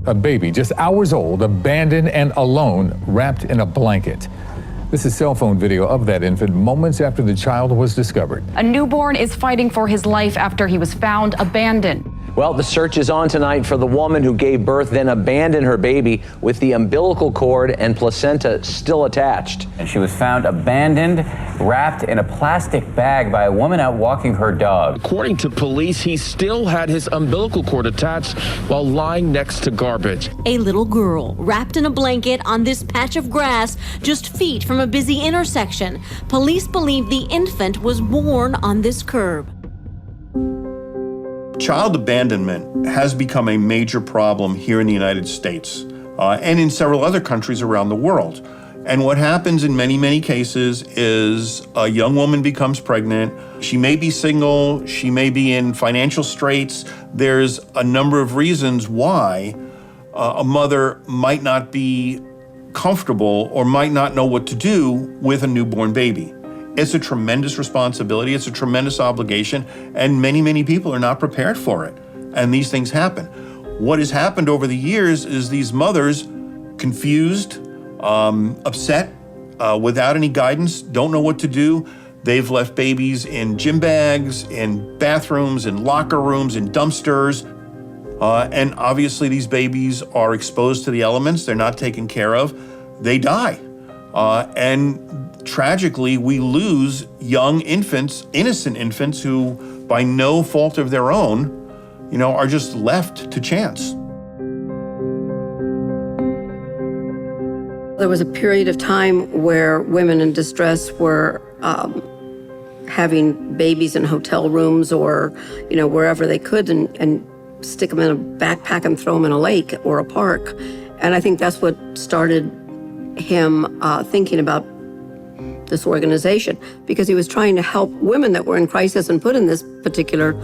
A baby just hours old, abandoned and alone, wrapped in a blanket. This is cell phone video of that infant moments after the child was discovered. A newborn is fighting for his life after he was found abandoned. Well, the search is on tonight for the woman who gave birth, then abandoned her baby with the umbilical cord and placenta still attached. And she was found abandoned, wrapped in a plastic bag by a woman out walking her dog. According to police, he still had his umbilical cord attached while lying next to garbage. A little girl wrapped in a blanket on this patch of grass just feet from a busy intersection. Police believe the infant was born on this curb. Child abandonment has become a major problem here in the United States and in several other countries around the world. And what happens in many, many cases is a young woman becomes pregnant. She may be single, she may be in financial straits. There's a number of reasons why a mother might not be comfortable or might not know what to do with a newborn baby. It's a tremendous responsibility, it's a tremendous obligation, and many, many people are not prepared for it. And these things happen. What has happened over the years is these mothers, confused, upset, without any guidance, don't know what to do. They've left babies in gym bags, in bathrooms, in locker rooms, in dumpsters. And obviously these babies are exposed to the elements, they're not taken care of, they die. And tragically, we lose young infants, innocent infants who, by no fault of their own, are just left to chance. There was a period of time where women in distress were having babies in hotel rooms or, wherever they could and stick them in a backpack and throw them in a lake or a park. And I think that's what started him thinking about this organization, because he was trying to help women that were in crisis and put in this particular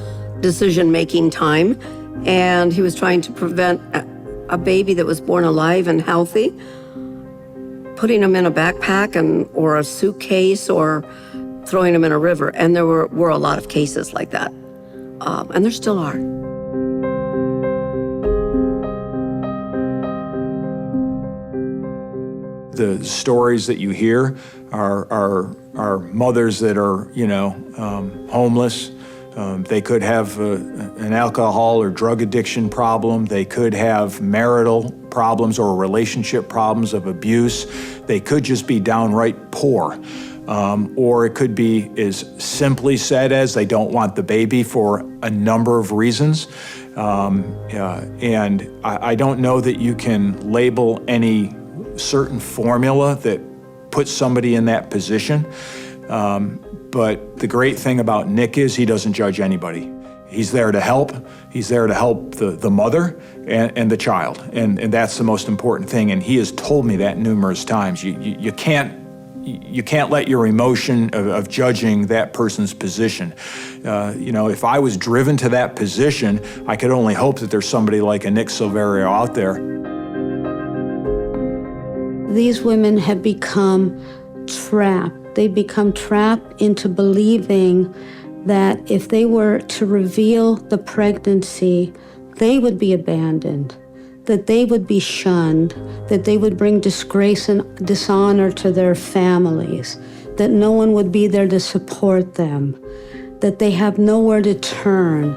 decision-making time. And he was trying to prevent a baby that was born alive and healthy, putting them in a backpack or a suitcase or throwing them in a river. And there were a lot of cases like that. And there still are. The stories that you hear are mothers that are, homeless. They could have an alcohol or drug addiction problem. They could have marital problems or relationship problems of abuse. They could just be downright poor. Or it could be as simply said as they don't want the baby for a number of reasons. And I don't know that you can label any certain formula that puts somebody in that position. But the great thing about Nick is he doesn't judge anybody. He's there to help. He's there to help the mother and the child. And that's the most important thing. And he has told me that numerous times. You can't let your emotion of judging that person's position. If I was driven to that position, I could only hope that there's somebody like a Nick Silverio out there. These women have become trapped. They become trapped into believing that if they were to reveal the pregnancy, they would be abandoned, that they would be shunned, that they would bring disgrace and dishonor to their families, that no one would be there to support them, that they have nowhere to turn.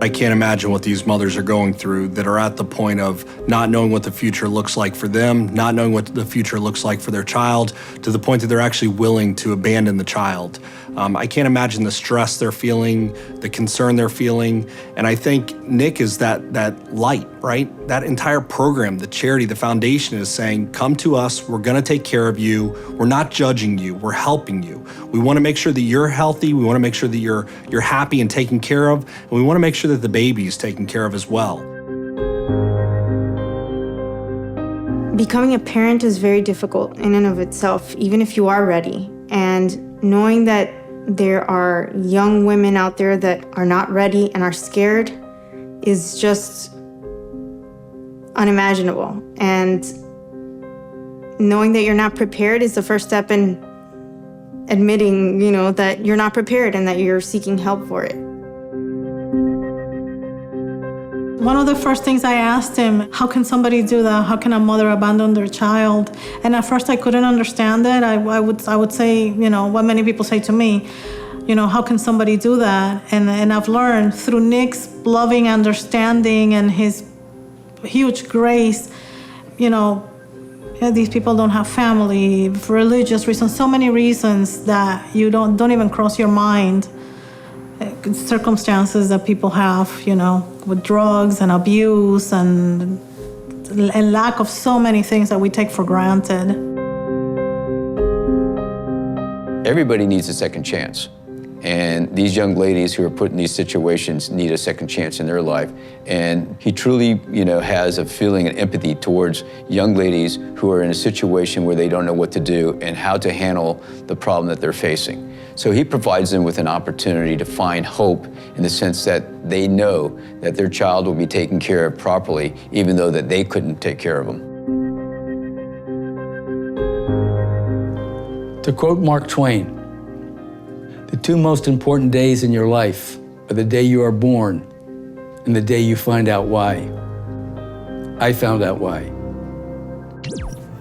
I can't imagine what these mothers are going through that are at the point of not knowing what the future looks like for them, not knowing what the future looks like for their child, to the point that they're actually willing to abandon the child. I can't imagine the stress they're feeling, the concern they're feeling, and I think Nick is that light, right? That entire program, the charity, the foundation is saying, come to us, we're gonna take care of you, we're not judging you, we're helping you. We wanna make sure that you're healthy, we wanna make sure that you're happy and taken care of, and we wanna make sure that the baby is taken care of as well. Becoming a parent is very difficult in and of itself, even if you are ready. And knowing that there are young women out there that are not ready and are scared is just unimaginable. And knowing that you're not prepared is the first step in admitting, that you're not prepared and that you're seeking help for it. One of the first things I asked him, how can somebody do that? How can a mother abandon their child? And at first I couldn't understand it. I would say, what many people say to me, how can somebody do that? And I've learned through Nick's loving understanding and his huge grace, these people don't have family, for religious reasons, so many reasons that you don't even cross your mind. Circumstances that people have, with drugs and abuse and lack of so many things that we take for granted. Everybody needs a second chance. And these young ladies who are put in these situations need a second chance in their life. And he truly, has a feeling and empathy towards young ladies who are in a situation where they don't know what to do and how to handle the problem that they're facing. So he provides them with an opportunity to find hope in the sense that they know that their child will be taken care of properly, even though that they couldn't take care of them. To quote Mark Twain, the two most important days in your life are the day you are born and the day you find out why. I found out why.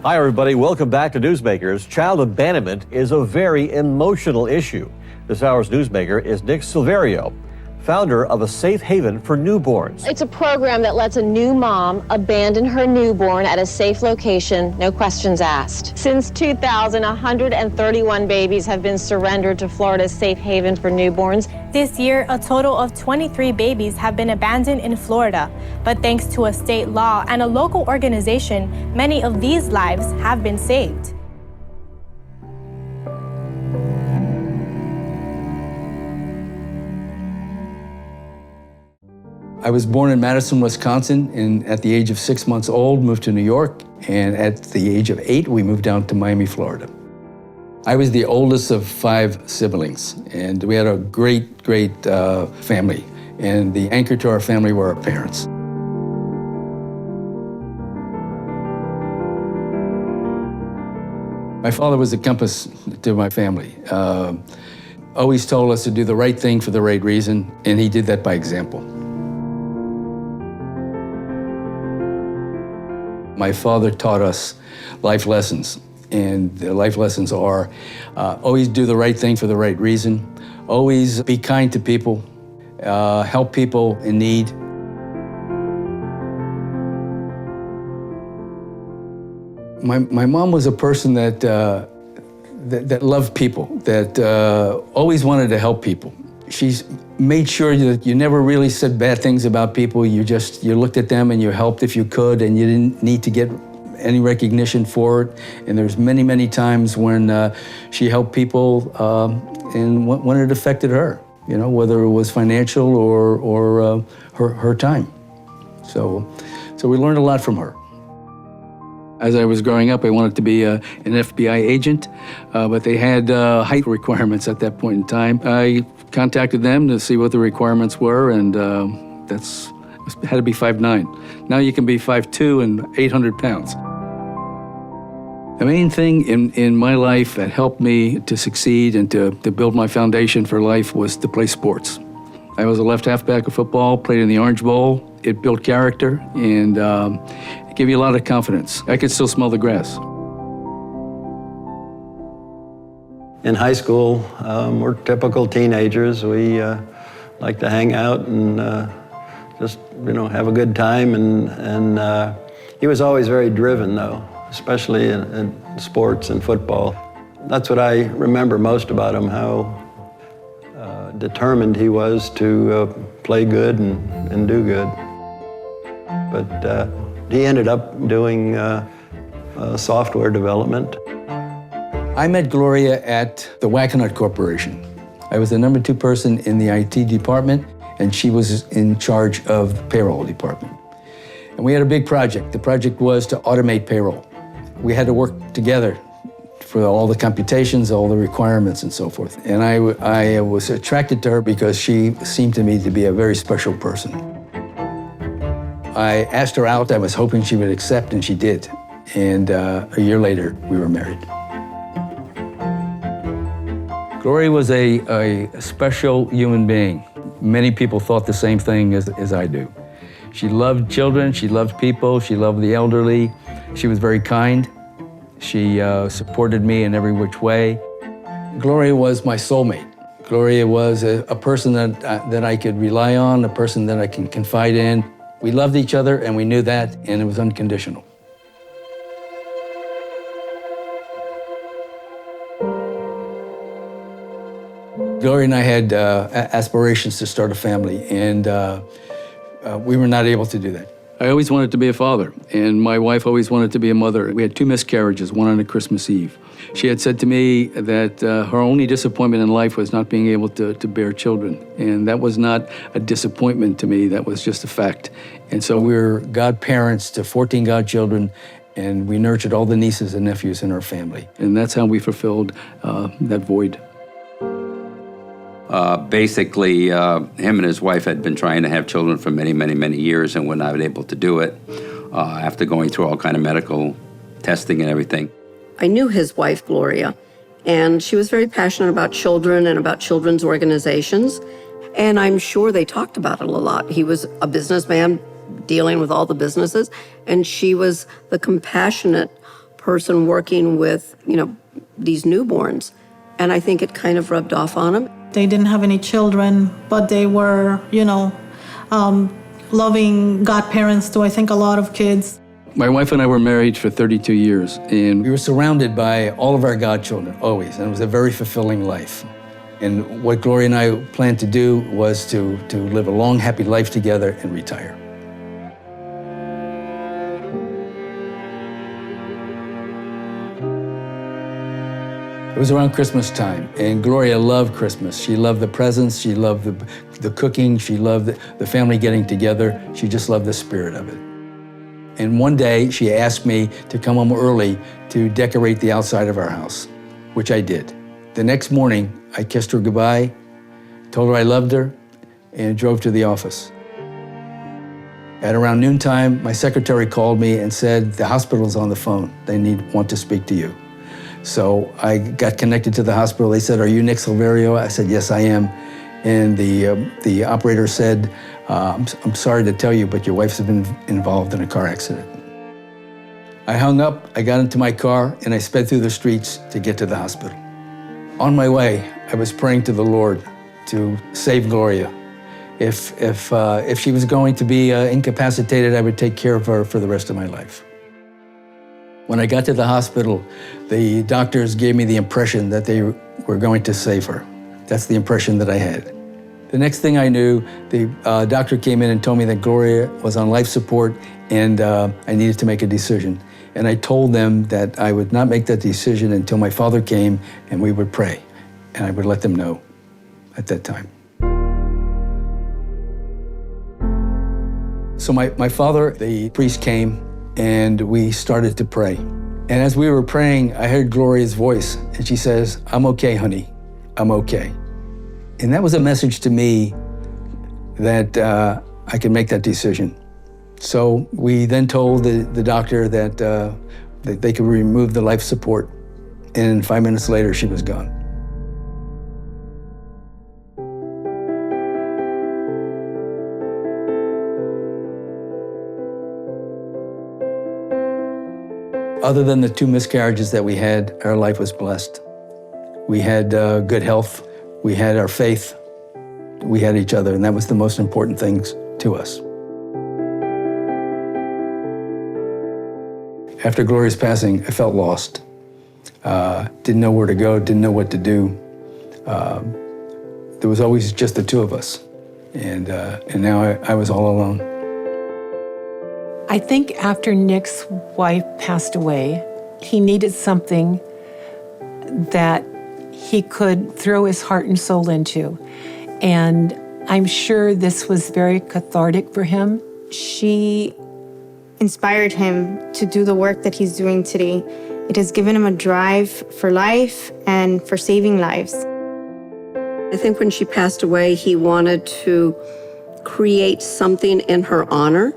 Hi, everybody. Welcome back to Newsmakers. Child abandonment is a very emotional issue. This hour's newsmaker is Nick Silverio, founder of a safe haven for newborns. It's a program that lets a new mom abandon her newborn at a safe location, no questions asked. Since 2000, 131 babies have been surrendered to Florida's safe haven for newborns. This year, a total of 23 babies have been abandoned in Florida. But thanks to a state law and a local organization, many of these lives have been saved. I was born in Madison, Wisconsin, and at the age of 6 months old, moved to New York, and at the age of 8, we moved down to Miami, Florida. I was the oldest of 5 siblings, and we had a great family, and the anchor to our family were our parents. My father was the compass to my family. Always told us to do the right thing for the right reason, and he did that by example. My father taught us life lessons, and the life lessons are always do the right thing for the right reason, always be kind to people, help people in need. My mom was a person that loved people, that always wanted to help people. She's made sure that you never really said bad things about people. You looked at them and you helped if you could, and you didn't need to get any recognition for it. And there's many times when she helped people and when it affected her, whether it was financial or her time. So we learned a lot from her. As I was growing up, I wanted to be an FBI agent, but they had height requirements at that point in time. I contacted them to see what the requirements were, and had to be 5'9". Now you can be 5'2" and 800 pounds. The main thing in my life that helped me to succeed and to build my foundation for life was to play sports. I was a left halfback of football, played in the Orange Bowl. It built character and it gave you a lot of confidence. I could still smell the grass. In high school, we're typical teenagers. We like to hang out and just have a good time. And he was always very driven, though, especially in sports and football. That's what I remember most about him, how determined he was to play good and do good. But he ended up doing software development. I met Gloria at the Wackenhut Corporation. I was the number 2 person in the IT department, and she was in charge of the payroll department. And we had a big project. The project was to automate payroll. We had to work together for all the computations, all the requirements, and so forth. And I was attracted to her because she seemed to me to be a very special person. I asked her out. I was hoping she would accept, and she did. And a year later, we were married. Gloria was a special human being. Many people thought the same thing as I do. She loved children, she loved people, she loved the elderly. She was very kind. She supported me in every which way. Gloria was my soulmate. Gloria was a person that I could rely on, a person that I can confide in. We loved each other and we knew that, and it was unconditional. Gloria and I had aspirations to start a family, and we were not able to do that. I always wanted to be a father, and my wife always wanted to be a mother. We had 2 miscarriages, one on a Christmas Eve. She had said to me that her only disappointment in life was not being able to bear children, and that was not a disappointment to me, that was just a fact. And so we were godparents to 14 godchildren, and we nurtured all the nieces and nephews in our family. And that's how we fulfilled that void. Basically, him and his wife had been trying to have children for many, many, many years and were not able to do it after going through all kind of medical testing and everything. I knew his wife, Gloria, and she was very passionate about children and about children's organizations, and I'm sure they talked about it a lot. He was a businessman dealing with all the businesses, and she was the compassionate person working with, these newborns, and I think it kind of rubbed off on him. They didn't have any children, but they were, loving godparents to, I think, a lot of kids. My wife and I were married for 32 years, and we were surrounded by all of our godchildren, always, and it was a very fulfilling life. And what Gloria and I planned to do was to live a long, happy life together and retire. It was around Christmas time, and Gloria loved Christmas. She loved the presents, she loved the cooking, she loved the family getting together. She just loved the spirit of it. And one day, she asked me to come home early to decorate the outside of our house, which I did. The next morning, I kissed her goodbye, told her I loved her, and drove to the office. At around noontime, my secretary called me and said, the hospital's on the phone. They want to speak to you. So I got connected to the hospital. They said, are you Nick Silverio? I said, yes, I am. And the operator said, I'm sorry to tell you, but your wife's been involved in a car accident. I hung up, I got into my car, and I sped through the streets to get to the hospital. On my way, I was praying to the Lord to save Gloria. If she was going to be incapacitated, I would take care of her for the rest of my life. When I got to the hospital, the doctors gave me the impression that they were going to save her. That's the impression that I had. The next thing I knew, the doctor came in and told me that Gloria was on life support and I needed to make a decision. And I told them that I would not make that decision until my father came and we would pray. And I would let them know at that time. So my father, the priest, came and we started to pray. And as we were praying, I heard Gloria's voice, and she says, I'm okay, honey, I'm okay. And that was a message to me that I could make that decision. So we then told the doctor that they could remove the life support, and 5 minutes later, she was gone. Other than the 2 miscarriages that we had, our life was blessed. We had good health, we had our faith, we had each other, and that was the most important things to us. After Gloria's passing, I felt lost. Didn't know where to go, didn't know what to do. There was always just the 2 of us, and now I was all alone. I think after Nick's wife passed away, he needed something that he could throw his heart and soul into. And I'm sure this was very cathartic for him. She inspired him to do the work that he's doing today. It has given him a drive for life and for saving lives. I think when she passed away, he wanted to create something in her honor.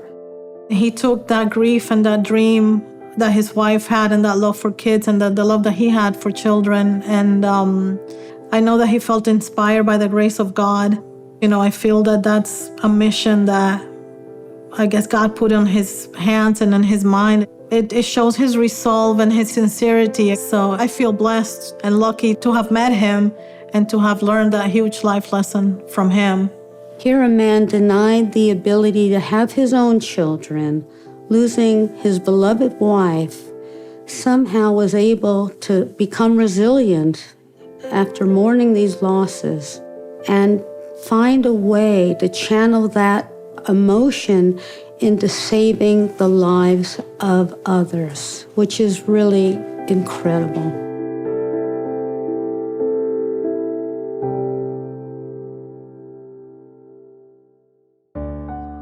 He took that grief and that dream that his wife had and that love for kids and the love that he had for children. And I know that he felt inspired by the grace of God. I feel that that's a mission that I guess God put on his hands and in his mind. It shows his resolve and his sincerity. So I feel blessed and lucky to have met him and to have learned that huge life lesson from him. Here a man denied the ability to have his own children, losing his beloved wife, somehow was able to become resilient after mourning these losses and find a way to channel that emotion into saving the lives of others, which is really incredible.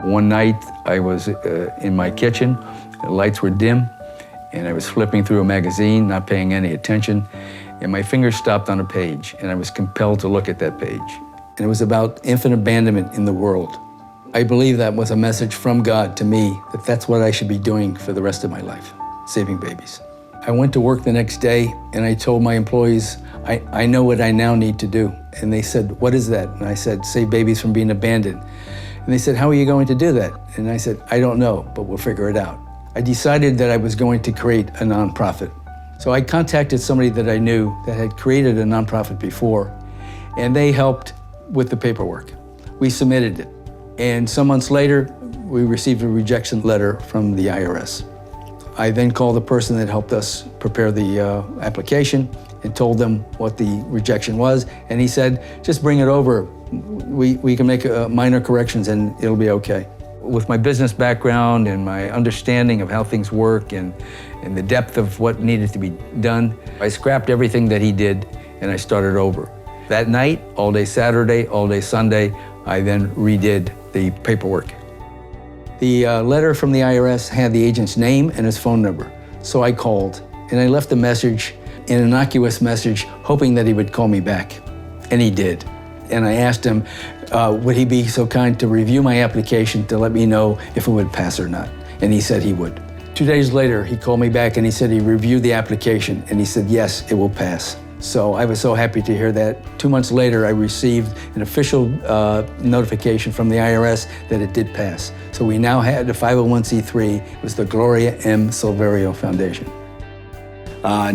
One night I was in my kitchen, the lights were dim, and I was flipping through a magazine, not paying any attention, and my finger stopped on a page, and I was compelled to look at that page. And it was about infant abandonment in the world. I believe that was a message from God to me, that that's what I should be doing for the rest of my life, saving babies. I went to work the next day, and I told my employees, I know what I now need to do. And they said, what is that? And I said, save babies from being abandoned. And they said, how are you going to do that? And I said, I don't know, but we'll figure it out. I decided that I was going to create a nonprofit. So I contacted somebody that I knew that had created a nonprofit before, and they helped with the paperwork. We submitted it. And some months later, we received a rejection letter from the IRS. I then called the person that helped us prepare the application and told them what the rejection was. And he said, just bring it over. We can make minor corrections and it'll be okay. With my business background and my understanding of how things work and the depth of what needed to be done, I scrapped everything that he did and I started over. That night, all day Saturday, all day Sunday, I then redid the paperwork. The letter from the IRS had the agent's name and his phone number. So I called and I left a message, an innocuous message, hoping that he would call me back. And he did. And I asked him, would he be so kind to review my application to let me know if it would pass or not? And he said he would. 2 days later, he called me back and he said he reviewed the application and he said, yes, it will pass. So I was so happy to hear that. 2 months later, I received an official notification from the IRS that it did pass. So we now had a 501c3. It was the Gloria M. Silverio Foundation.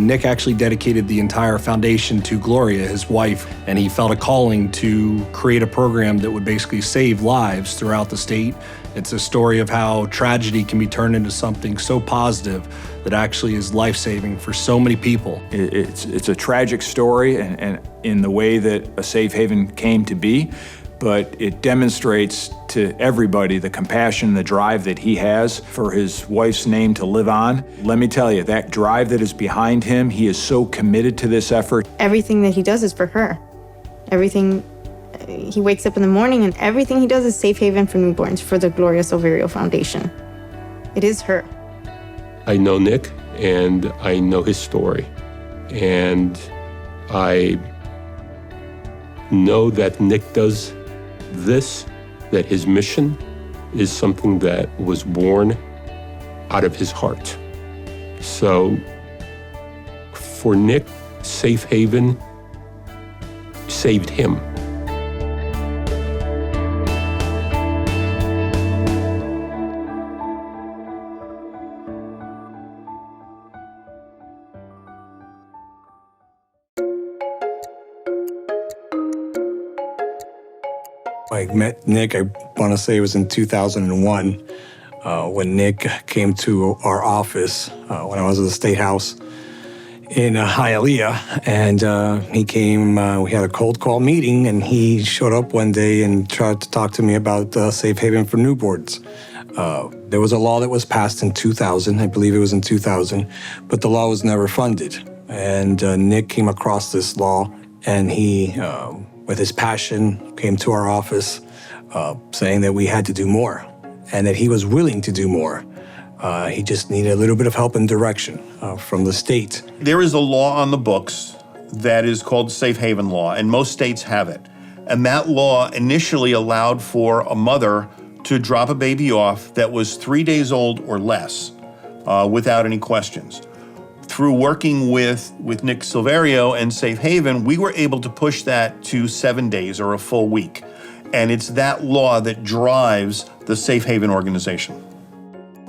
Nick actually dedicated the entire foundation to Gloria, his wife, and he felt a calling to create a program that would basically save lives throughout the state. It's a story of how tragedy can be turned into something so positive that actually is life-saving for so many people. It's a tragic story and in the way that a safe haven came to be, but it demonstrates to everybody the compassion, the drive that he has for his wife's name to live on. Let me tell you, that drive that is behind him, he is so committed to this effort. Everything that he does is for her. Everything, he wakes up in the morning and everything he does is Safe Haven for Newborns for the Gloria Silverio Foundation. It is her. I know Nick and I know his story. And I know that Nick does this, that his mission is something that was born out of his heart. So for Nick, Safe Haven saved him. I met Nick, I want to say it was in 2001, when Nick came to our office when I was at the State House in Hialeah. And he came, we had a cold call meeting, and he showed up one day and tried to talk to me about Safe Haven for Newborns. There was a law that was passed in 2000, I believe it was in 2000, but the law was never funded. And Nick came across this law, and he, with his passion, came to our office saying that we had to do more and that he was willing to do more. He just needed a little bit of help and direction from the state. There is a law on the books that is called the Safe Haven Law, and most states have it. And that law initially allowed for a mother to drop a baby off that was 3 days old or less without any questions. Through working with Nick Silverio and Safe Haven, we were able to push that to 7 days or a full week. And it's that law that drives the Safe Haven organization.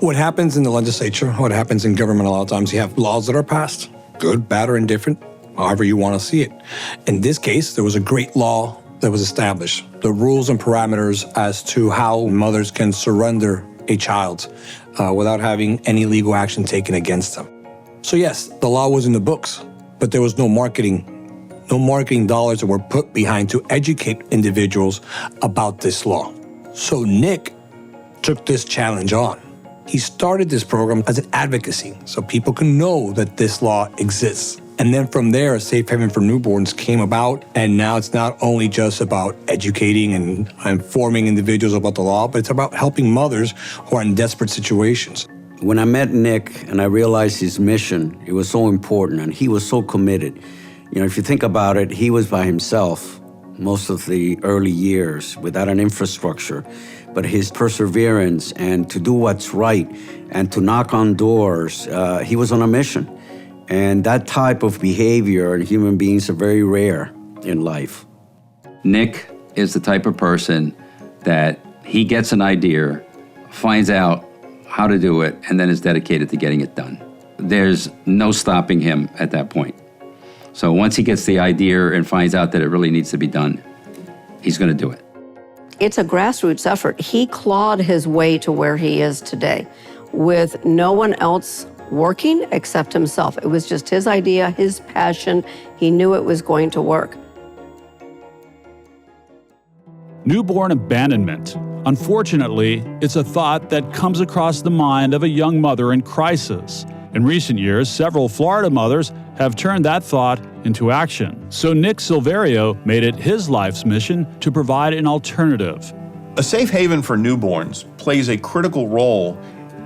What happens in the legislature, what happens in government a lot of times, you have laws that are passed, good, bad, or indifferent, however you want to see it. In this case, there was a great law that was established, the rules and parameters as to how mothers can surrender a child without having any legal action taken against them. So yes, the law was in the books, but there was no marketing dollars that were put behind to educate individuals about this law. So Nick took this challenge on. He started this program as an advocacy, so people can know that this law exists. And then from there, a Safe Haven for Newborns came about, and now it's not only just about educating and informing individuals about the law, but it's about helping mothers who are in desperate situations. When I met Nick and I realized his mission, it was so important, and he was so committed. You know, if you think about it, he was by himself most of the early years without an infrastructure, but his perseverance and to do what's right and to knock on doors, he was on a mission. And that type of behavior in human beings are very rare in life. Nick is the type of person that he gets an idea, finds out how to do it, and then is dedicated to getting it done. There's no stopping him at that point. So once he gets the idea and finds out that it really needs to be done, he's going to do it. It's a grassroots effort. He clawed his way to where he is today with no one else working except himself. It was just his idea, his passion. He knew it was going to work. Newborn abandonment. Unfortunately, it's a thought that comes across the mind of a young mother in crisis. In recent years, several Florida mothers have turned that thought into action. So Nick Silverio made it his life's mission to provide an alternative. A Safe Haven for Newborns plays a critical role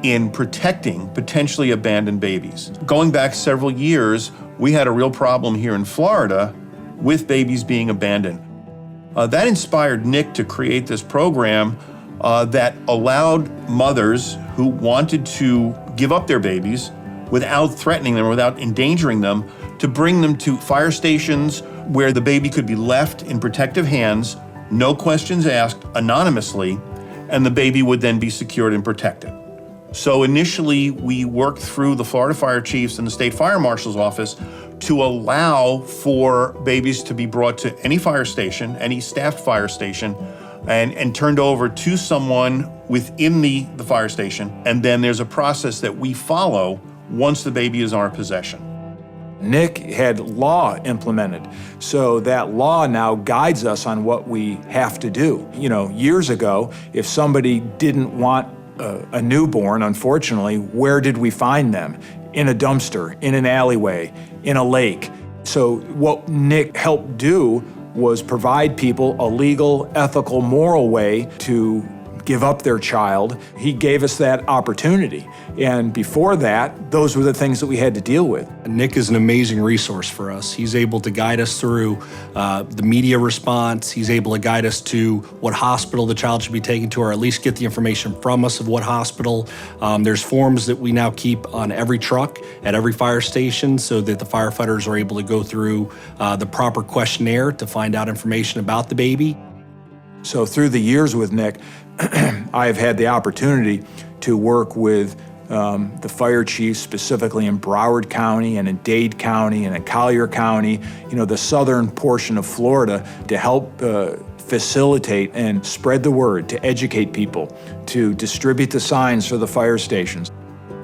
in protecting potentially abandoned babies. Going back several years, we had a real problem here in Florida with babies being abandoned. That inspired Nick to create this program that allowed mothers who wanted to give up their babies without threatening them, without endangering them, to bring them to fire stations where the baby could be left in protective hands, no questions asked, anonymously, and the baby would then be secured and protected. So initially, we worked through the Florida Fire Chiefs and the State Fire Marshal's office to allow for babies to be brought to any fire station, any staffed fire station, and turned over to someone within the fire station. And then there's a process that we follow once the baby is in our possession. Nick had law implemented, so that law now guides us on what we have to do. You know, years ago, if somebody didn't want a newborn, unfortunately, where did we find them? In a dumpster, in an alleyway, in a lake. So what Nick helped do was provide people a legal, ethical, moral way to give up their child. He gave us that opportunity. And before that, those were the things that we had to deal with. Nick is an amazing resource for us. He's able to guide us through the media response. He's able to guide us to what hospital the child should be taken to, or at least get the information from us of what hospital. There's forms that we now keep on every truck at every fire station so that the firefighters are able to go through the proper questionnaire to find out information about the baby. So through the years with Nick, I have had the opportunity to work with the fire chiefs, specifically in Broward County and in Dade County and in Collier County, you know, the southern portion of Florida, to help facilitate and spread the word, to educate people, to distribute the signs for the fire stations.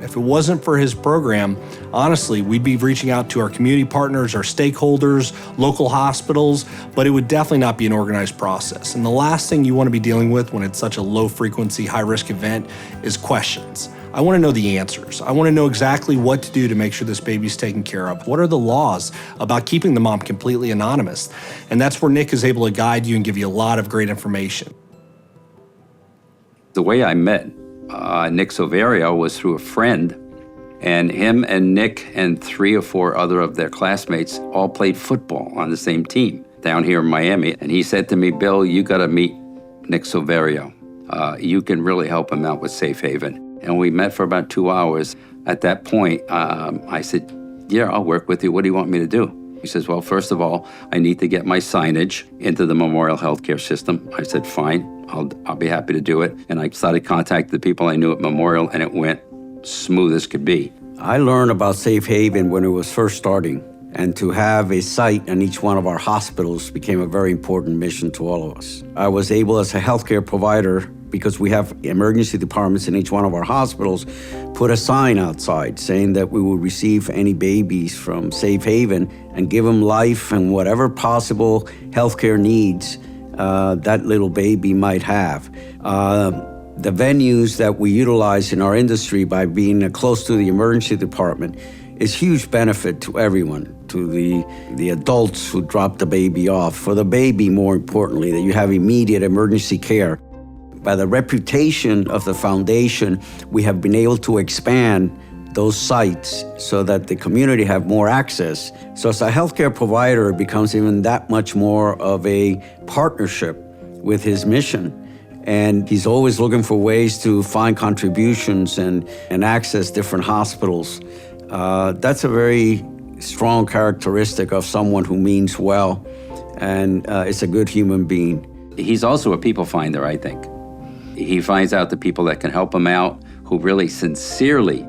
If it wasn't for his program, honestly, we'd be reaching out to our community partners, our stakeholders, local hospitals, but it would definitely not be an organized process. And the last thing you want to be dealing with when it's such a low frequency, high risk event is questions. I want to know the answers. I want to know exactly what to do to make sure this baby's taken care of. What are the laws about keeping the mom completely anonymous? And that's where Nick is able to guide you and give you a lot of great information. The way I met Nick Silverio was through a friend, and him and Nick and 3 or 4 other of their classmates all played football on the same team down here in Miami. And he said to me, "Bill, you got to meet Nick Silverio. You can really help him out with Safe Haven." And we met for about 2 hours. At that point, I said, "Yeah, I'll work with you. What do you want me to do?" He says, well, first of all, I need to get my signage into the Memorial Healthcare system. I said, fine, I'll be happy to do it. And I started contacting the people I knew at Memorial, and it went smooth as could be. I learned about Safe Haven when it was first starting, and to have a site in each one of our hospitals became a very important mission to all of us. I was able, as a healthcare provider, because we have emergency departments in each one of our hospitals, put a sign outside saying that we will receive any babies from Safe Haven and give them life and whatever possible healthcare needs that little baby might have. The venues that we utilize in our industry by being close to the emergency department is huge benefit to everyone, to the adults who drop the baby off, for the baby more importantly, that you have immediate emergency care. By the reputation of the foundation, we have been able to expand those sites so that the community have more access. So as a healthcare provider, it becomes even that much more of a partnership with his mission. And he's always looking for ways to find contributions and access different hospitals. That's a very strong characteristic of someone who means well and is a good human being. He's also a people finder, I think. He finds out the people that can help him out, who really sincerely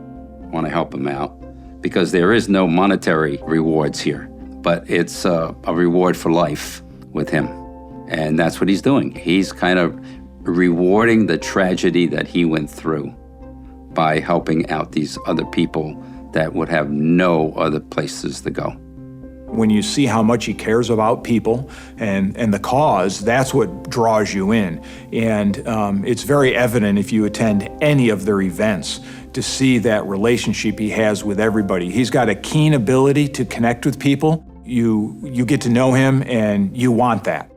want to help him out, because there is no monetary rewards here, but it's a reward for life with him. And that's what he's doing. He's kind of rewarding the tragedy that he went through by helping out these other people that would have no other places to go. When you see how much he cares about people and the cause, that's what draws you in. And it's very evident if you attend any of their events to see that relationship he has with everybody. He's got a keen ability to connect with people. You get to know him and you want that.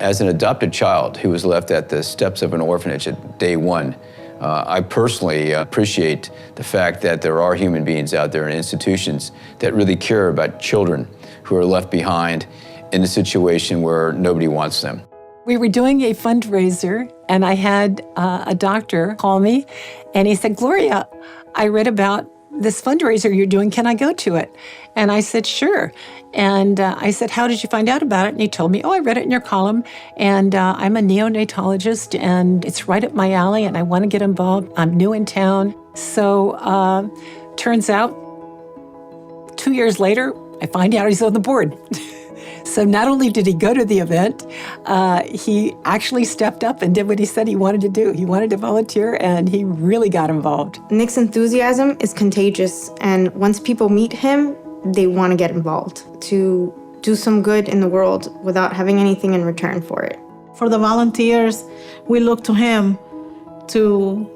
As an adopted child who was left at the steps of an orphanage at day one, I personally appreciate the fact that there are human beings out there in institutions that really care about children who are left behind in a situation where nobody wants them. We were doing a fundraiser, and I had a doctor call me, and he said, Gloria, I read about this fundraiser you're doing. Can I go to it? And I said, sure. And I said, how did you find out about it? And he told me, I read it in your column, and I'm a neonatologist, and it's right up my alley, and I want to get involved. I'm new in town. So turns out 2 years later, I find out he's on the board. So not only did he go to the event, he actually stepped up and did what he said he wanted to do. He wanted to volunteer, and he really got involved. Nick's enthusiasm is contagious, and once people meet him, they want to get involved to do some good in the world without having anything in return for it. For the volunteers, we look to him to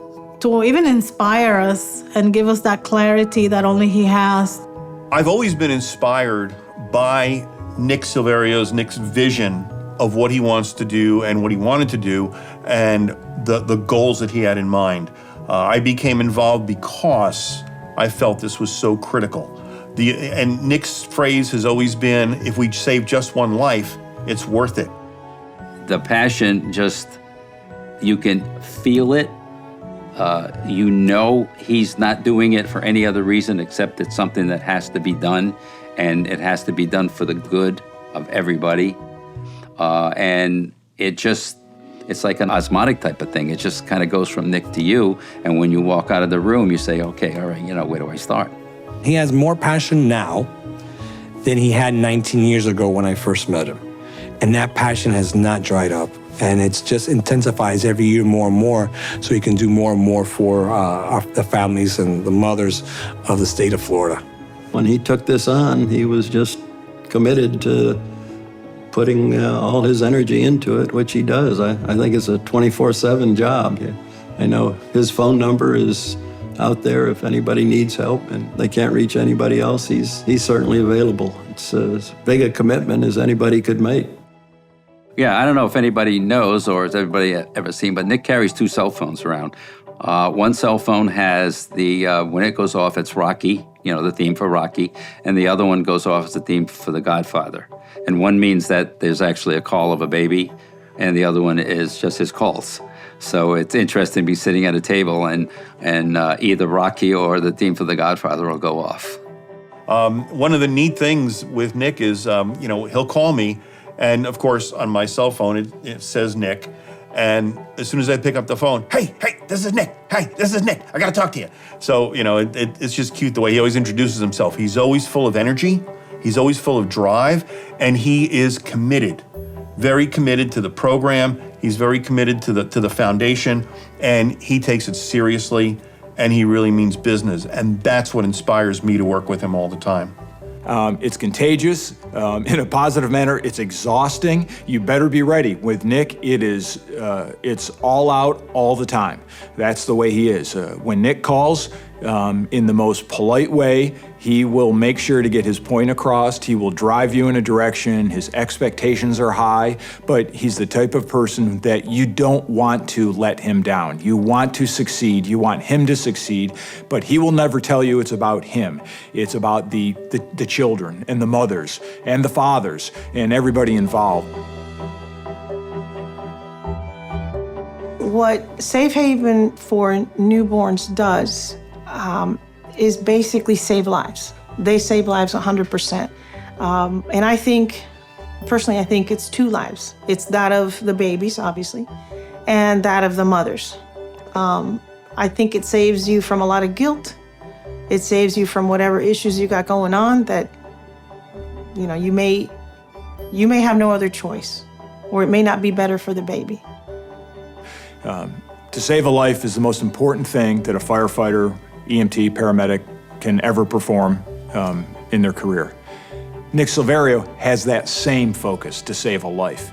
even inspire us and give us that clarity that only he has. I've always been inspired by Nick's vision of what he wants to do and what he wanted to do and the goals that he had in mind. I became involved because I felt this was so critical. And Nick's phrase has always been, if we save just one life, it's worth it. The passion, you can feel it. You know he's not doing it for any other reason except it's something that has to be done, and it has to be done for the good of everybody. And it's like an osmotic type of thing. It just kind of goes from Nick to you, and when you walk out of the room, you say, okay, all right, where do I start? He has more passion now than he had 19 years ago when I first met him. And that passion has not dried up. And it just intensifies every year more and more, so he can do more and more for the families and the mothers of the state of Florida. When he took this on, he was just committed to putting all his energy into it, which he does. I think it's a 24/7 job. I know his phone number is out there if anybody needs help and they can't reach anybody else. He's certainly available. It's as big a commitment as anybody could make. Yeah, I don't know if anybody knows or has everybody ever seen, but Nick carries 2 cell phones around. One cell phone has when it goes off, it's Rocky, the theme for Rocky, and the other one goes off as the theme for The Godfather. And one means that there's actually a call of a baby, and the other one is just his calls. So it's interesting to be sitting at a table and either Rocky or the theme for The Godfather will go off. One of the neat things with Nick is, he'll call me, and of course on my cell phone it says Nick, and as soon as I pick up the phone, hey, this is Nick. Hey, this is Nick. I got to talk to you. So it's just cute the way he always introduces himself. He's always full of energy. He's always full of drive, and he is committed, very committed to the program. He's very committed to the foundation, and he takes it seriously, and he really means business. And that's what inspires me to work with him all the time. It's contagious in a positive manner. It's exhausting. You better be ready. With Nick, it's all out all the time. That's the way he is. When Nick calls, in the most polite way, he will make sure to get his point across. He will drive you in a direction. His expectations are high, but he's the type of person that you don't want to let him down. You want to succeed. You want him to succeed, but he will never tell you it's about him. It's about the children and the mothers and the fathers and everybody involved. What Safe Haven for Newborns does is basically save lives. They save lives 100%. And I think, personally, I think it's two lives. It's that of the babies, obviously, and that of the mothers. I think it saves you from a lot of guilt. It saves you from whatever issues you got going on that, you may have no other choice, or it may not be better for the baby. To save a life is the most important thing that a firefighter, EMT, paramedic can ever perform in their career. Nick Silverio has that same focus, to save a life.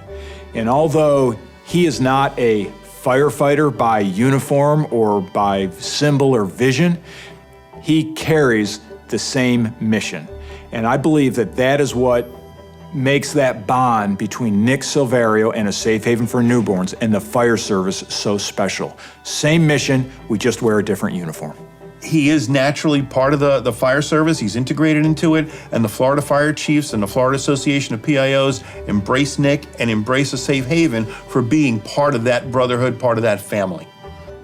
And although he is not a firefighter by uniform or by symbol or vision, he carries the same mission. And I believe that that is what makes that bond between Nick Silverio and a Safe Haven for Newborns and the fire service so special. Same mission, we just wear a different uniform. He is naturally part of the fire service. He's integrated into it, and the Florida Fire Chiefs and the Florida Association of PIOs embrace Nick and embrace a Safe Haven for being part of that brotherhood, part of that family.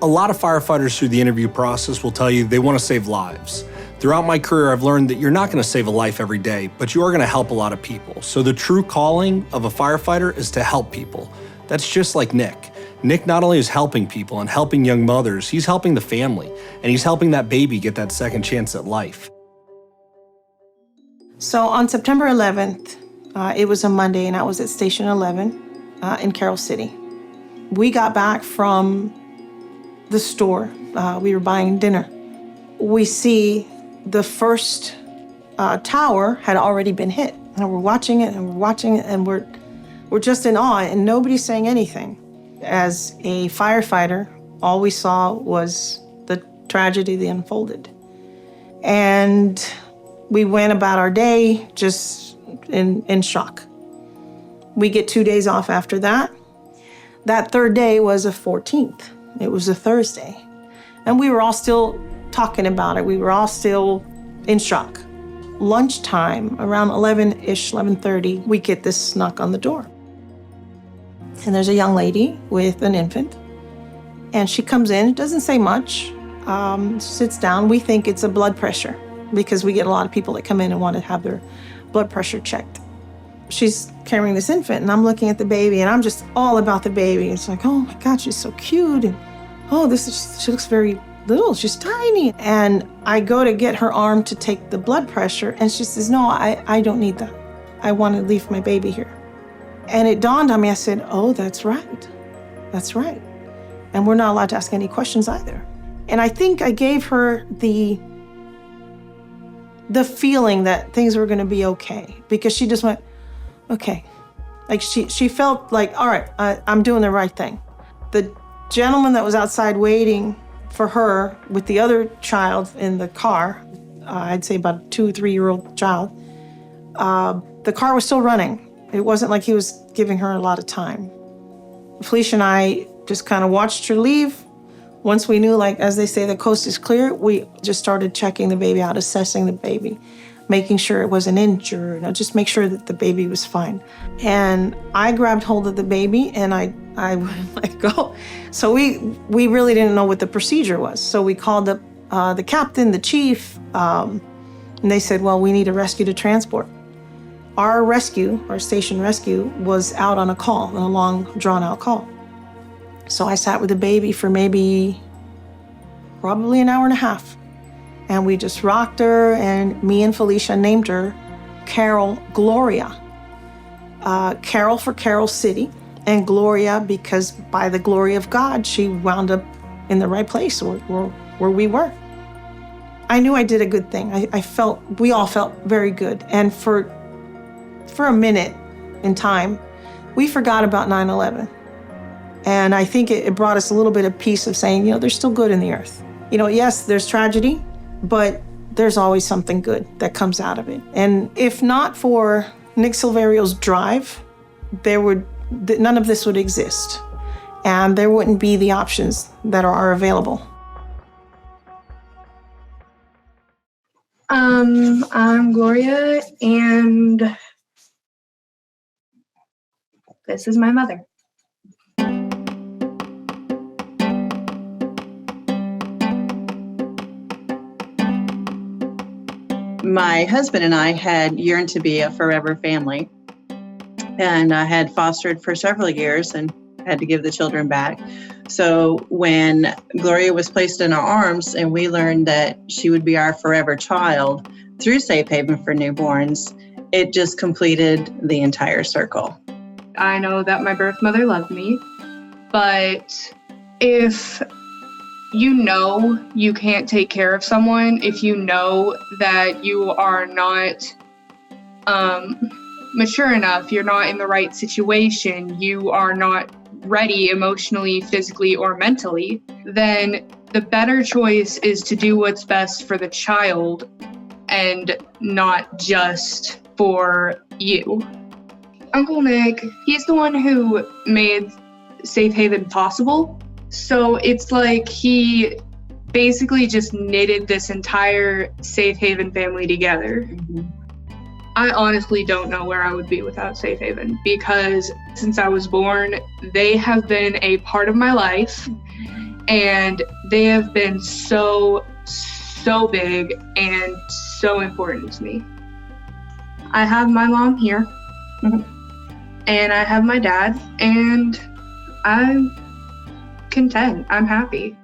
A lot of firefighters through the interview process will tell you they want to save lives. Throughout my career, I've learned that you're not going to save a life every day, but you are going to help a lot of people. So the true calling of a firefighter is to help people. That's just like Nick. Nick not only is helping people and helping young mothers, he's helping the family, and he's helping that baby get that second chance at life. So on September 11th, it was a Monday, and I was at Station 11 in Carroll City. We got back from the store. We were buying dinner. We see the first tower had already been hit. And we're watching it, and we're just in awe, and nobody's saying anything. As a firefighter, all we saw was the tragedy that unfolded. And we went about our day just in shock. We get 2 days off after that. That third day was the 14th. It was a Thursday. And we were all still talking about it. We were all still in shock. Lunchtime, around 11-ish, 11:30, we get this knock on the door. And there's a young lady with an infant. And she comes in, doesn't say much, sits down. We think it's a blood pressure because we get a lot of people that come in and want to have their blood pressure checked. She's carrying this infant, and I'm looking at the baby, and I'm just all about the baby. It's like, oh my God, she's so cute. And she looks very little, she's tiny. And I go to get her arm to take the blood pressure, and she says, no, I don't need that. I want to leave my baby here. And it dawned on me, I said, oh, that's right. That's right. And we're not allowed to ask any questions either. And I think I gave her the feeling that things were going to be okay, because she just went, okay. Like she felt like, all right, I'm doing the right thing. The gentleman that was outside waiting for her with the other child in the car, I'd say about a 2 or 3-year-old child, the car was still running. It wasn't like he was giving her a lot of time. Felicia and I just kind of watched her leave. Once we knew, like, as they say, the coast is clear, we just started checking the baby out, assessing the baby, making sure it wasn't injured, just make sure that the baby was fine. And I grabbed hold of the baby, and I wouldn't let go. So we really didn't know what the procedure was. So we called up the captain, the chief, And they said, well, we need a rescue to transport. Our rescue, our station rescue, was out on a call, a long, drawn-out call. So I sat with the baby for probably an hour and a half. And we just rocked her, and me and Felicia named her Carol Gloria. Carol for Carol City, and Gloria because by the glory of God, she wound up in the right place where we were. I knew I did a good thing. We all felt very good. And for a minute in time, we forgot about 9/11. And I think it brought us a little bit of peace of saying, there's still good in the earth. Yes, there's tragedy, but there's always something good that comes out of it. And if not for Nick Silverio's drive, none of this would exist. And there wouldn't be the options that are available. I'm Gloria, and this is my mother. My husband and I had yearned to be a forever family, and I had fostered for several years and had to give the children back. So when Gloria was placed in our arms and we learned that she would be our forever child through Safe Haven for Newborns, it just completed the entire circle. I know that my birth mother loved me, but if you can't take care of someone, if you know that you are not mature enough, you're not in the right situation, you are not ready emotionally, physically, or mentally, then the better choice is to do what's best for the child and not just for you. Uncle Nick, he's the one who made Safe Haven possible. So it's like he basically just knitted this entire Safe Haven family together. Mm-hmm. I honestly don't know where I would be without Safe Haven, because since I was born, they have been a part of my life, and they have been so big and so important to me. I have my mom here, and I have my dad, and I'm content. I'm happy.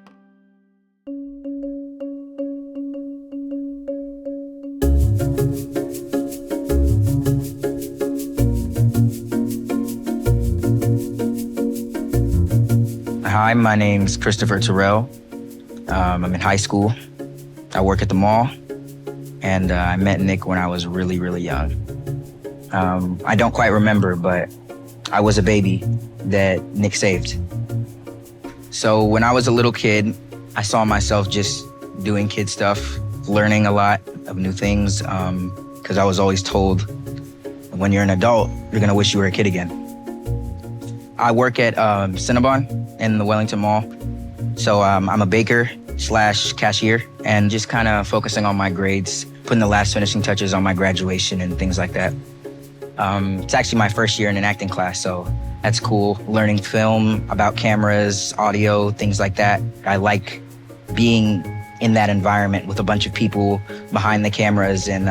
Hi, my name's Christopher Terrell. I'm in high school. I work at the mall, and I met Nick when I was really, really young. I don't quite remember, but I was a baby that Nick saved. So when I was a little kid, I saw myself just doing kid stuff, learning a lot of new things, because I was always told, when you're an adult, you're gonna wish you were a kid again. I work at Cinnabon in the Wellington Mall. So I'm a baker / cashier, and just kind of focusing on my grades, putting the last finishing touches on my graduation and things like that. It's actually my first year in an acting class, so that's cool. Learning film, about cameras, audio, things like that. I like being in that environment with a bunch of people behind the cameras and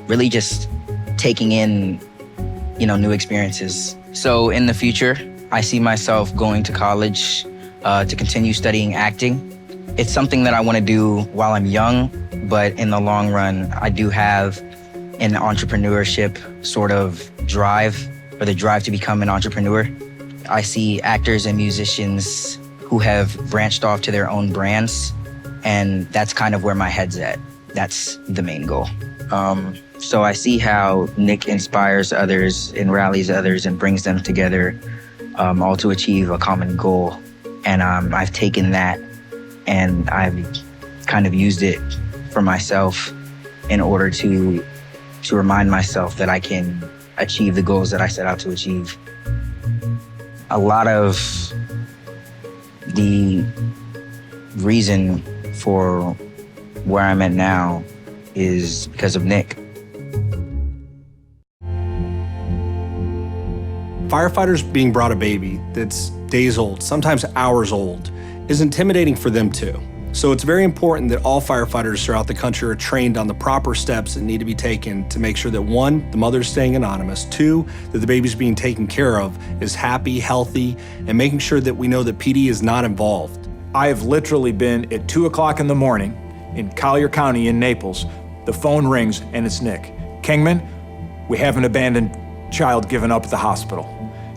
really just taking in, new experiences. So in the future, I see myself going to college to continue studying acting. It's something that I want to do while I'm young, but in the long run, I do have an entrepreneurship sort of drive, or the drive to become an entrepreneur. I see actors and musicians who have branched off to their own brands, and that's kind of where my head's at. That's the main goal. So I see how Nick inspires others and rallies others and brings them together, all to achieve a common goal. And I've taken that and I've kind of used it for myself in order to remind myself that I can achieve the goals that I set out to achieve. A lot of the reason for where I'm at now is because of Nick. Firefighters being brought a baby that's days old, sometimes hours old, is intimidating for them too. So it's very important that all firefighters throughout the country are trained on the proper steps that need to be taken to make sure that 1, the mother's staying anonymous, 2, that the baby's being taken care of, is happy, healthy, and making sure that we know that PD is not involved. I have literally been at 2 o'clock in the morning in Collier County in Naples. The phone rings and it's Nick. Kingman, we have an abandoned child given up at the hospital.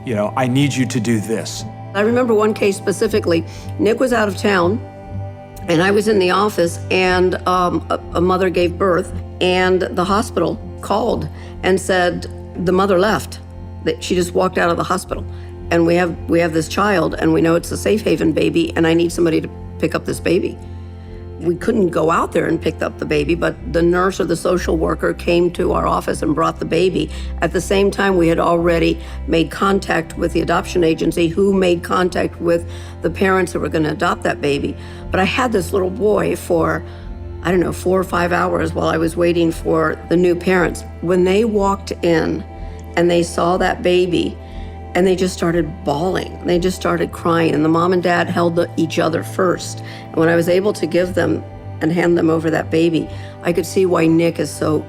You know, I need you to do this. I remember one case specifically. Nick was out of town, and I was in the office, and a mother gave birth, and the hospital called and said the mother left. That she just walked out of the hospital, and we have this child, and we know it's a safe haven baby, and I need somebody to pick up this baby. We couldn't go out there and pick up the baby, but the nurse or the social worker came to our office and brought the baby. At the same time, we had already made contact with the adoption agency, who made contact with the parents who were going to adopt that baby. But I had this little boy for, 4 or 5 hours while I was waiting for the new parents. When they walked in and they saw that baby, and they just started bawling. They just started crying, and the mom and dad held each other first. And when I was able to give them and hand them over that baby, I could see why Nick is so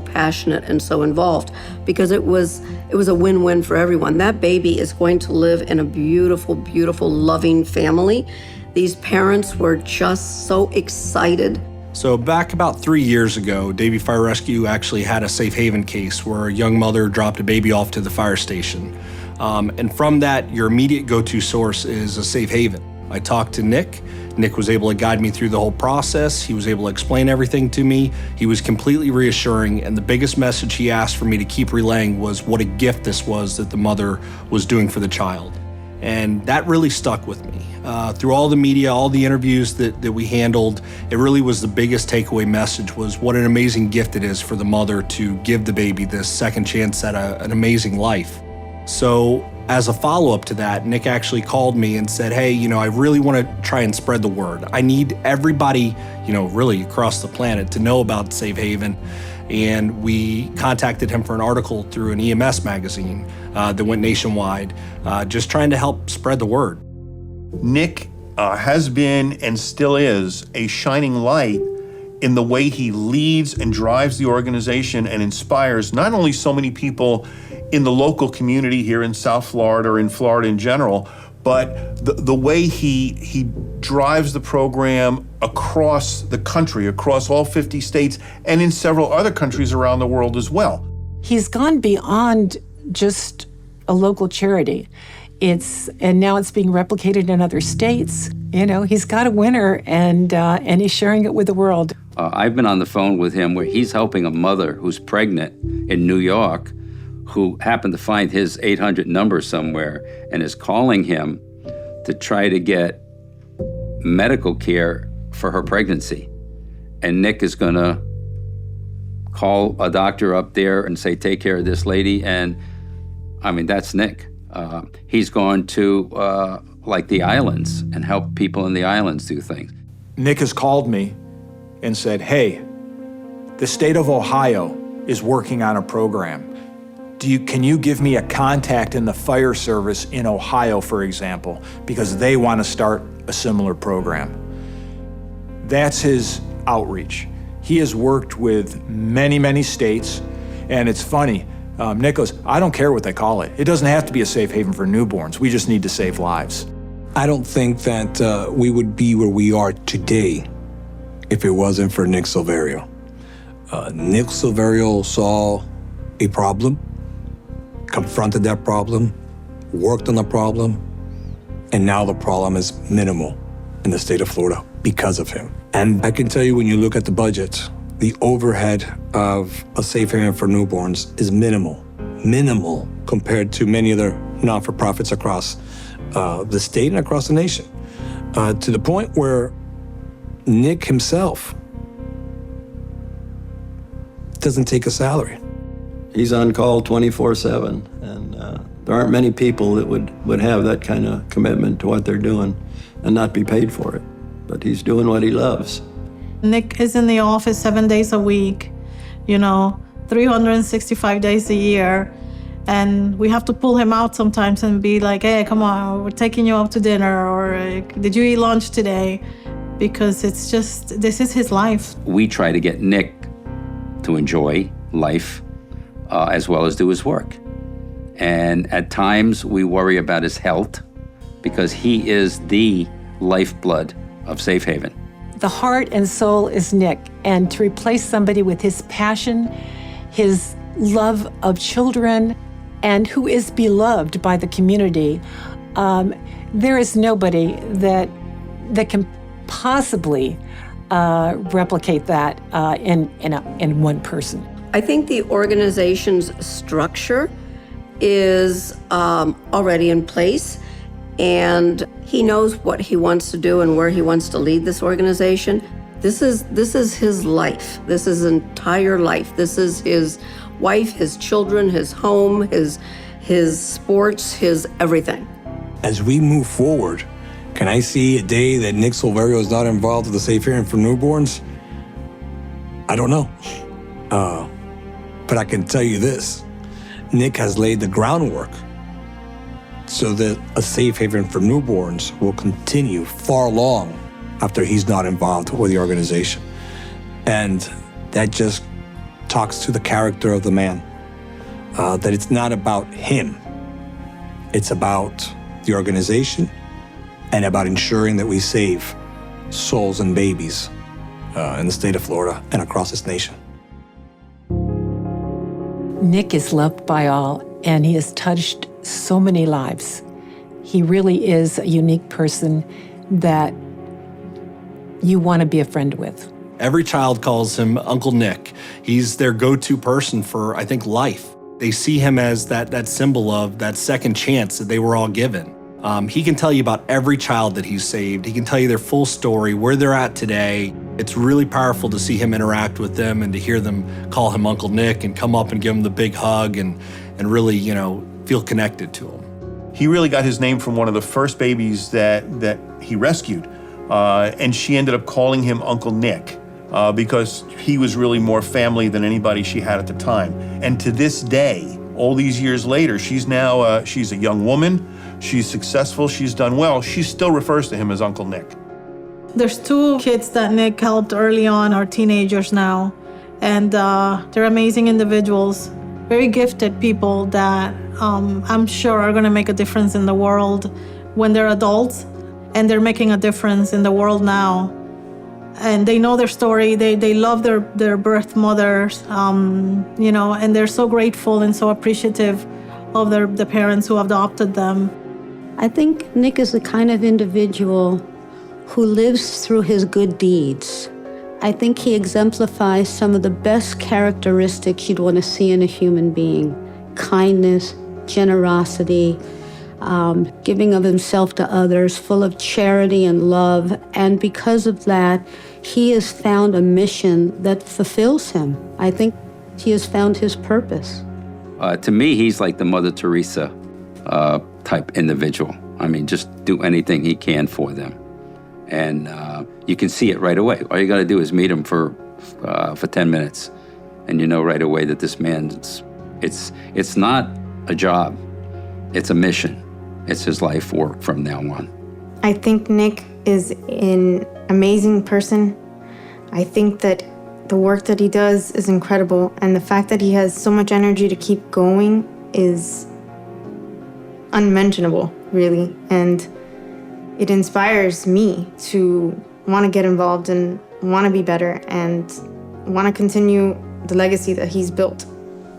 passionate and so involved, because it was a win-win for everyone. That baby is going to live in a beautiful, beautiful, loving family. These parents were just so excited. So back about 3 years ago, Davie Fire Rescue actually had a safe haven case where a young mother dropped a baby off to the fire station. And from that, your immediate go-to source is a safe haven. I talked to Nick. Nick was able to guide me through the whole process. He was able to explain everything to me. He was completely reassuring, and the biggest message he asked for me to keep relaying was what a gift this was that the mother was doing for the child. And that really stuck with me. Through all the media, all the interviews that we handled, it really was the biggest takeaway message, was what an amazing gift it is for the mother to give the baby this second chance at an amazing life. So as a follow-up to that, Nick actually called me and said, hey, I really want to try and spread the word. I need everybody, really across the planet to know about Safe Haven. And we contacted him for an article through an EMS magazine that went nationwide, just trying to help spread the word. Nick has been and still is a shining light in the way he leads and drives the organization and inspires not only so many people in the local community here in South Florida or in Florida in general, but the way he drives the program across the country, across all 50 states, and in several other countries around the world as well. He's gone beyond just a local charity. And now it's being replicated in other states. He's got a winner, and he's sharing it with the world. I've been on the phone with him where he's helping a mother who's pregnant in New York, who happened to find his 800 number somewhere and is calling him to try to get medical care for her pregnancy. And Nick is gonna call a doctor up there and say, take care of this lady. And that's Nick. He's gone to the islands and help people in the islands do things. Nick has called me and said, hey, the state of Ohio is working on a program. Can you give me a contact in the fire service in Ohio, for example, because they want to start a similar program? That's his outreach. He has worked with many, many states, and it's funny. Nick goes, I don't care what they call it. It doesn't have to be a safe haven for newborns. We just need to save lives. I don't think that we would be where we are today if it wasn't for Nick Silverio. Nick Silverio saw a problem, confronted that problem, worked on the problem, and now the problem is minimal in the state of Florida because of him. And I can tell you, when you look at the budget, the overhead of a safe haven for newborns is minimal compared to many other non-for-profits across the state and across the nation, to the point where Nick himself doesn't take a salary. He's on call 24/7, and there aren't many people that would have that kind of commitment to what they're doing and not be paid for it. But he's doing what he loves. Nick is in the office 7 days a week, 365 days a year. And we have to pull him out sometimes and be like, hey, come on, we're taking you out to dinner, or did you eat lunch today? because it's just, this is his life. We try to get Nick to enjoy life as well as do his work. And at times we worry about his health because he is the lifeblood of Safe Haven. The heart and soul is Nick, and to replace somebody with his passion, his love of children, and who is beloved by the community, there is nobody that can possibly replicate that in one person. I think the organization's structure is already in place, and he knows what he wants to do and where he wants to lead this organization. This is his life. This is his entire life. This is his wife, his children, his home, his sports, his everything. As we move forward, can I see a day that Nick Silverio is not involved with the Safe Haven for Newborns? I don't know. But I can tell you this, Nick has laid the groundwork so that a Safe Haven for Newborns will continue far long after he's not involved with the organization. And that just talks to the character of the man, that it's not about him. It's about the organization and about ensuring that we save souls and babies in the state of Florida and across this nation. Nick is loved by all, and he has touched so many lives. He really is a unique person that you want to be a friend with. Every child calls him Uncle Nick. He's their go-to person for, I think, life. They see him as that symbol of that second chance that they were all given. He can tell you about every child that he's saved. He can tell you their full story, where they're at today. It's really powerful to see him interact with them and to hear them call him Uncle Nick and come up and give him the big hug and really, feel connected to him. He really got his name from one of the first babies that he rescued. And she ended up calling him Uncle Nick because he was really more family than anybody she had at the time. And to this day, all these years later, she's a young woman. She's successful. She's done well. She still refers to him as Uncle Nick. There's 2 kids that Nick helped early on, are teenagers now, and they're amazing individuals, very gifted people that I'm sure are going to make a difference in the world when they're adults, and they're making a difference in the world now. And they know their story. They love their birth mothers, and they're so grateful and so appreciative of the parents who adopted them. I think Nick is the kind of individual who lives through his good deeds. I think he exemplifies some of the best characteristics you'd want to see in a human being: kindness, generosity, giving of himself to others, full of charity and love. And because of that, he has found a mission that fulfills him. I think he has found his purpose. To me, he's like the Mother Teresa type individual. I mean, just do anything he can for them. And you can see it right away. All you got to do is meet him for 10 minutes, and you know right away that this man, it's not a job, it's a mission. It's his life work from now on. I think Nick is an amazing person. I think that the work that he does is incredible, and the fact that he has so much energy to keep going is unmentionable, really. And it inspires me to want to get involved and want to be better and want to continue the legacy that he's built.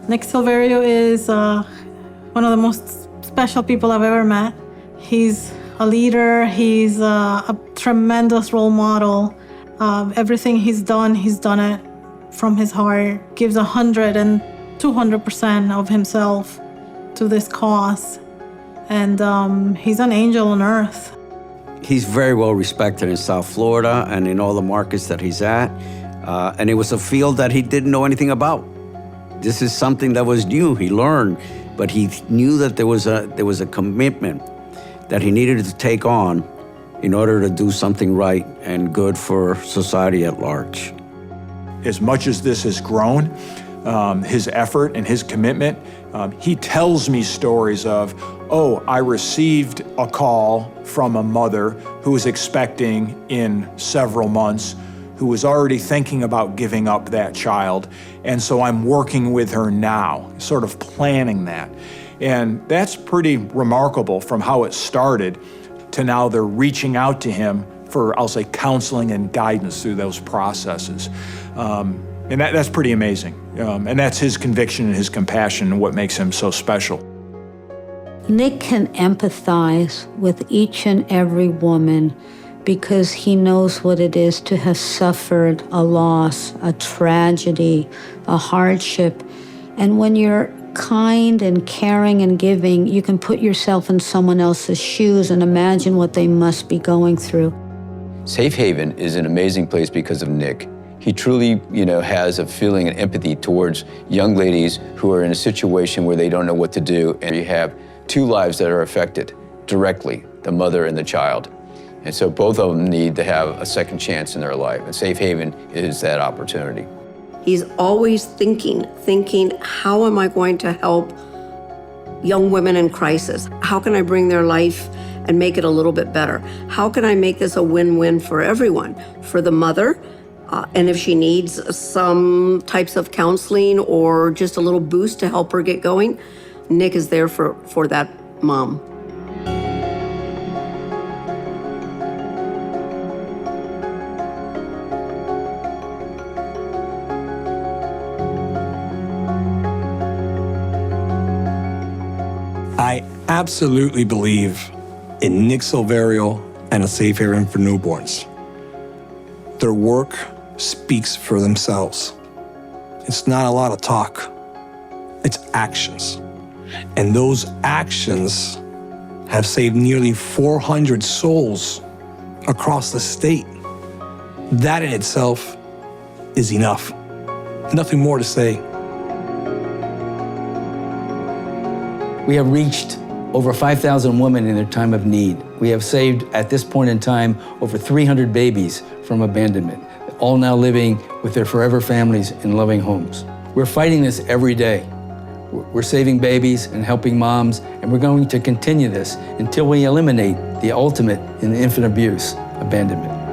Nick Silverio is one of the most special people I've ever met. He's a leader. He's a tremendous role model. Everything he's done it from his heart. Gives 100 and 200% of himself to this cause. And he's an angel on earth. He's very well respected in South Florida and in all the markets that he's at. And it was a field that he didn't know anything about. This is something that was new. He learned, but he knew that there was a commitment that he needed to take on in order to do something right and good for society at large. As much as this has grown, his effort and his commitment, he tells me stories of oh, I received a call from a mother who was expecting in several months, who was already thinking about giving up that child, and so I'm working with her now, sort of planning that. And that's pretty remarkable from how it started to now they're reaching out to him for, I'll say, counseling and guidance through those processes. And that's pretty amazing. And that's his conviction and his compassion and what makes him so special. Nick can empathize with each and every woman because he knows what it is to have suffered a loss, a tragedy, a hardship. And when you're kind and caring and giving, you can put yourself in someone else's shoes and imagine what they must be going through. Safe Haven is an amazing place because of Nick. He truly, has a feeling and empathy towards young ladies who are in a situation where they don't know what to do. And you have two lives that are affected directly, the mother and the child. And so both of them need to have a second chance in their life. And Safe Haven is that opportunity. He's always thinking, how am I going to help young women in crisis? How can I bring their life and make it a little bit better? How can I make this a win-win for everyone? For the mother, and if she needs some types of counseling or just a little boost to help her get going, Nick is there for that mom. I absolutely believe in Nick Silverio and a Safe Haven for Newborns. Their work speaks for themselves. It's not a lot of talk, it's actions. And those actions have saved nearly 400 souls across the state. That in itself is enough. Nothing more to say. We have reached over 5,000 women in their time of need. We have saved, at this point in time, over 300 babies from abandonment, all now living with their forever families in loving homes. We're fighting this every day. We're saving babies and helping moms, and we're going to continue this until we eliminate the ultimate in infant abuse, abandonment.